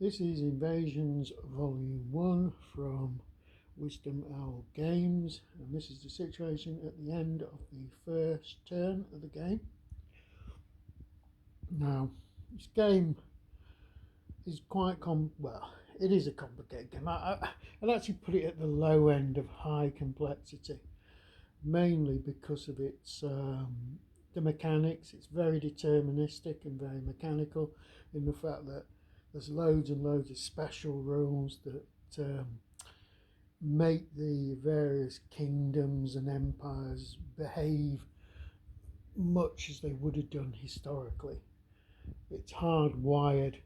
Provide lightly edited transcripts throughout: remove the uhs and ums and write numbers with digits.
This is Invasions Volume 1 from Wisdom Owl Games, and this is the situation at the end of the first turn of the game. Now, this game is quite it is a complicated game. I'd actually put it at the low end of high complexity, mainly because of its the mechanics. It's very deterministic and very mechanical in the fact that there's loads and loads of special rules that make the various kingdoms and empires behave much as they would have done historically. It's hardwired.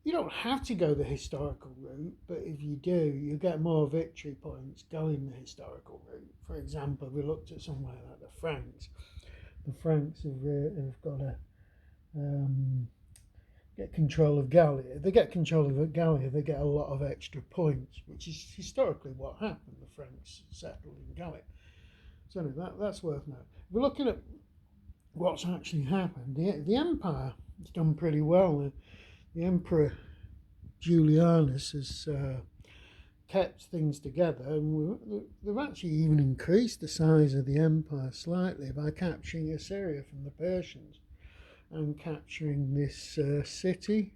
You don't have to go the historical route, but if you do, you get more victory points going the historical route. For example, we looked at somewhere like the Franks. The Franks have got to get control of Gallia. If they get control of Gallia, they get a lot of extra points, which is historically what happened. The Franks settled in Gallia. So anyway, that's worth noting. If we're looking at what's actually happened, the Empire has done pretty well. The Emperor Julianus has kept things together, and they've actually even increased the size of the Empire slightly by capturing Assyria from the Persians and capturing this city,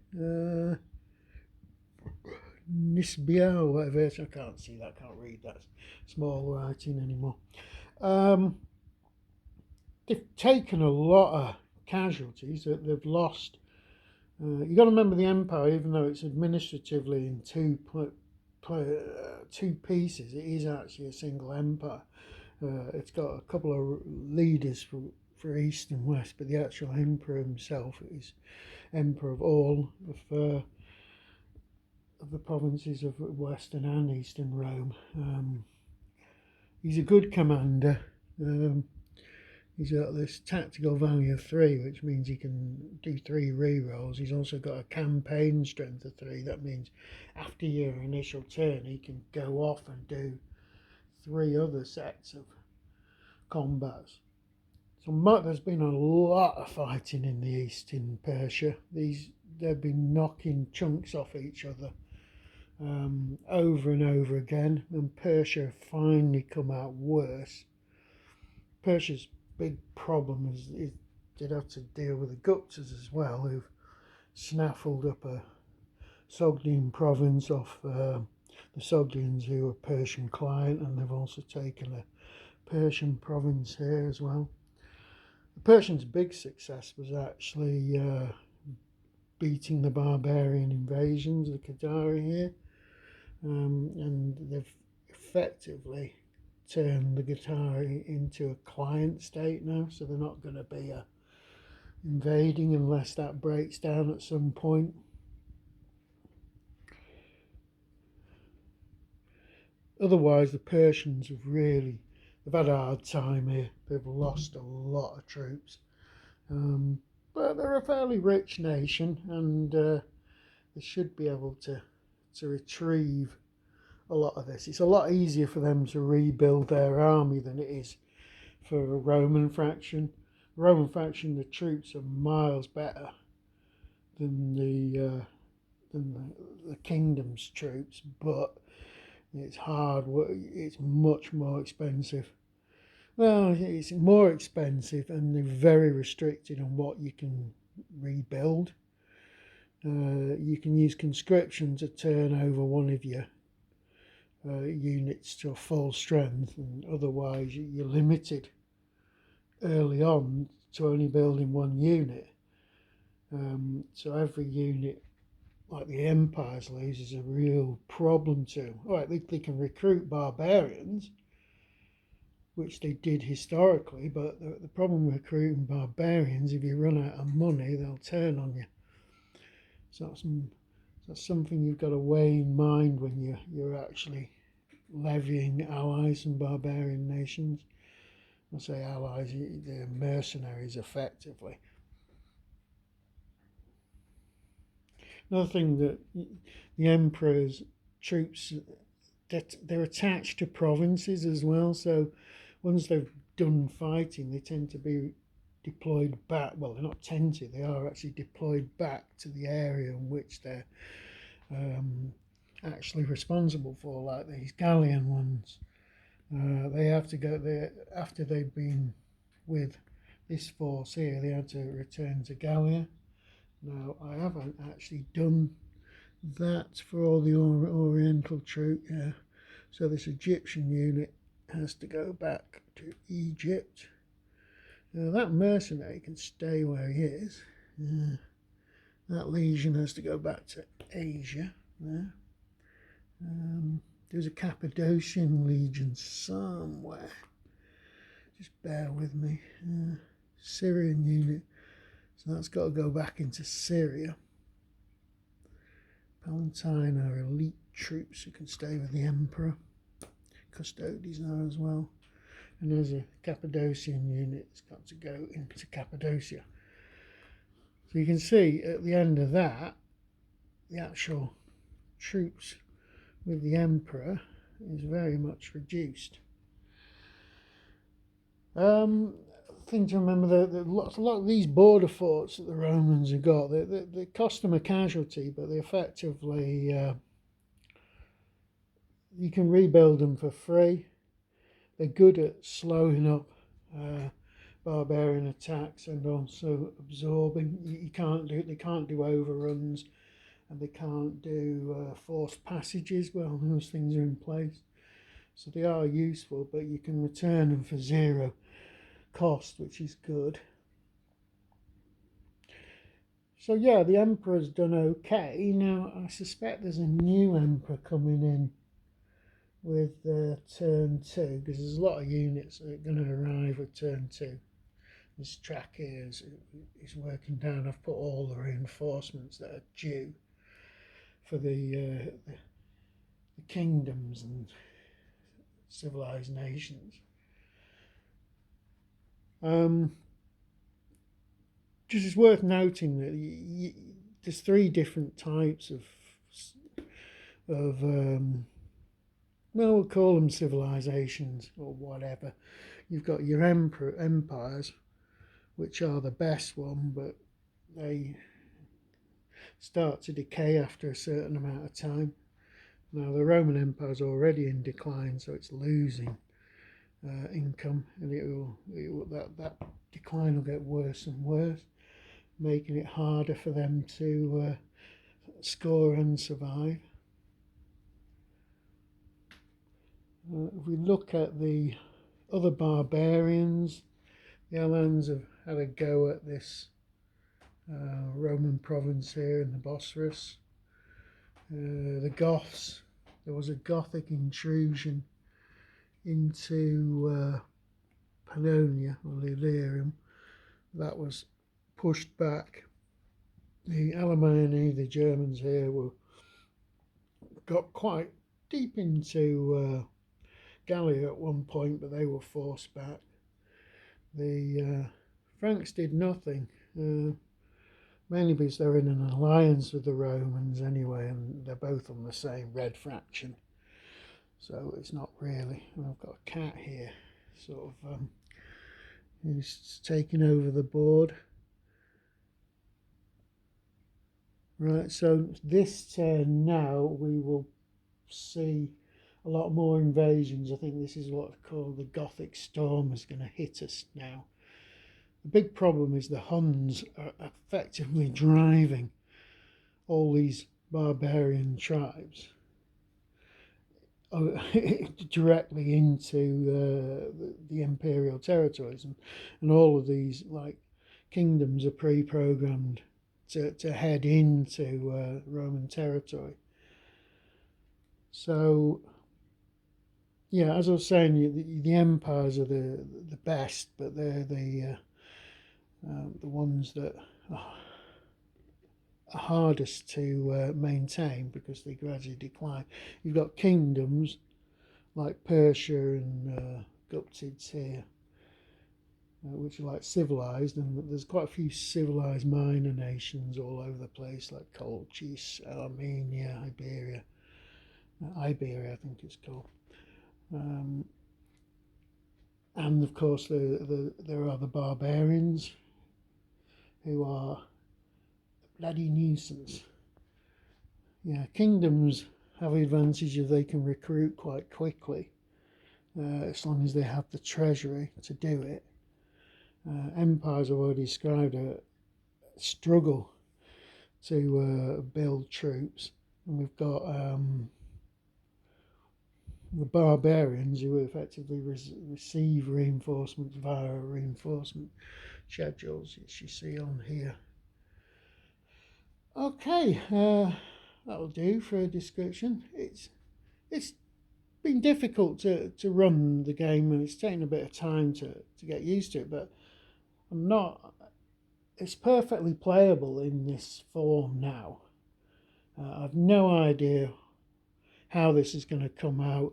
Nisbia or whatever it is. I can't see that, I can't read that small writing anymore. They've taken a lot of casualties that they've lost. You've got to remember the Empire, even though it's administratively in two pieces, it is actually a single empire. It's got a couple of leaders for East and West, but the actual emperor himself is emperor of all of the provinces of Western and Eastern Rome. He's a good commander. He's got this tactical value of 3, which means he can do 3 rerolls. He's also got a campaign strength of 3. That means after your initial turn, he can go off and do 3 other sets of combats. So there's been a lot of fighting in the east in Persia. They've been knocking chunks off each other over and over again, and Persia finally come out worse. Persia's big problem is they'd have to deal with the Guptas as well, who've snaffled up a Sogdian province off the Sogdians, who are a Persian client, and they've also taken a Persian province here as well. The Persians' big success was actually beating the barbarian invasions, the Qadari here, and they've effectively turn the Qatari into a client state now, so they're not going to be invading unless that breaks down at some point. Otherwise, the Persians they've had a hard time here. They've lost a lot of troops, but they're a fairly rich nation, and they should be able to retrieve a lot of this. It's a lot easier for them to rebuild their army than it is for a Roman faction. The Roman faction, the troops are miles better than the kingdom's troops, but it's hard work. It's much more expensive. Well, it's more expensive, and they're very restricted on what you can rebuild. You can use conscription to turn over one of your units to a full strength, and otherwise you're limited early on to only building one unit. So every unit, like the empires lose, is a real problem to them. All right, they can recruit barbarians, which they did historically, but the problem with recruiting barbarians, if you run out of money, they'll turn on you. So that's something you've got to weigh in mind when you're actually levying allies and barbarian nations. I say allies, they're mercenaries effectively. Another thing that the emperor's troops, they're attached to provinces as well, so once they've done fighting, they tend to be deployed back. Well, they're not tented, they are actually deployed back to the area in which they're actually responsible for, like these Gallian ones. They have to go there after they've been with this force here, they had to return to Gallia. Now, I haven't actually done that for all the Oriental troop, yeah. So this Egyptian unit has to go back to Egypt. Now that mercenary can stay where he is. That legion has to go back to Asia. There. There's a Cappadocian legion somewhere. Just bear with me. Syrian unit. So that's got to go back into Syria. Palatine are elite troops who can stay with the Emperor. Custodes are as well. And there's a Cappadocian unit that's got to go into Cappadocia. So you can see at the end of that, the actual troops with the Emperor is very much reduced. Thing to remember, that a lot of these border forts that the Romans have got, they cost them a casualty, but they effectively, you can rebuild them for free. They're good at slowing up barbarian attacks and also absorbing. They can't do overruns, and they can't do forced passages. Well, those things are in place, so they are useful, but you can return them for zero cost, which is good. So yeah, the Emperor's done okay. Now I suspect there's a new Emperor coming in with turn 2, because there's a lot of units that are going to arrive with turn 2. This track here is working down. I've put all the reinforcements that are due for the kingdoms and civilized nations. Just it's worth noting that there's 3 different types of well, we'll call them civilizations or whatever. You've got your empires, which are the best one, but they start to decay after a certain amount of time. Now the Roman Empire is already in decline, so it's losing income, and that decline will get worse and worse, making it harder for them to score and survive. If we look at the other barbarians, the Alans have had a go at this Roman province here in the Bosphorus. The Goths, there was a Gothic intrusion into Pannonia or Illyrium that was pushed back. The Alemanni, the Germans here, got quite deep into Gallia at one point, but they were forced back. The Franks did nothing, mainly because they're in an alliance with the Romans anyway, and they're both on the same red faction. So it's not really. I've got a cat here, sort of, who's taking over the board. Right, so this turn now we will see a lot more invasions. I think this is what I call the Gothic storm is going to hit us now. The big problem is the Huns are effectively driving all these barbarian tribes directly into the imperial territories, and all of these like kingdoms are pre-programmed to head into Roman territory. So yeah, as I was saying, the empires are the best, but they're the ones that are hardest to maintain because they gradually decline. You've got kingdoms like Persia and Guptids here, which are like civilized, and there's quite a few civilized minor nations all over the place, like Colchis, Armenia, Iberia, I think it's called. And of course, there are the barbarians, who are a bloody nuisance. Yeah, kingdoms have the advantage of they can recruit quite quickly, as long as they have the treasury to do it. Empires I've already described a struggle to build troops, and we've got the barbarians who effectively receive reinforcements via reinforcement schedules, as you see on here. Okay, that'll do for a description. It's been difficult to run the game, and it's taken a bit of time to get used to it, but it's perfectly playable in this form now. I've no idea how this is going to come out.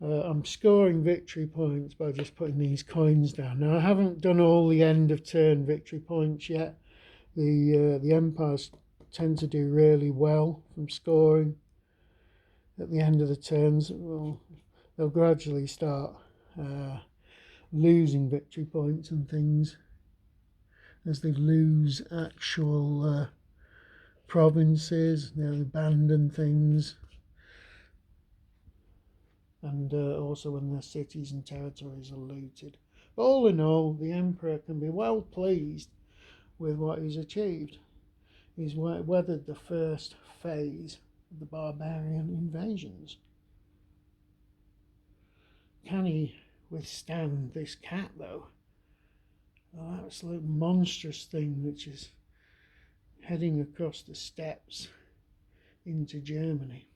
I'm scoring victory points by just putting these coins down. Now, I haven't done all the end of turn victory points yet. The empires tend to do really well from scoring at the end of the turns. Well, they'll gradually start losing victory points and things as they lose actual provinces, they'll abandon things, and also when their cities and territories are looted. But all in all, the emperor can be well pleased with what he's achieved. He's weathered the first phase of the barbarian invasions. Can he withstand this cat, though? An absolute monstrous thing which is heading across the steppes into Germany.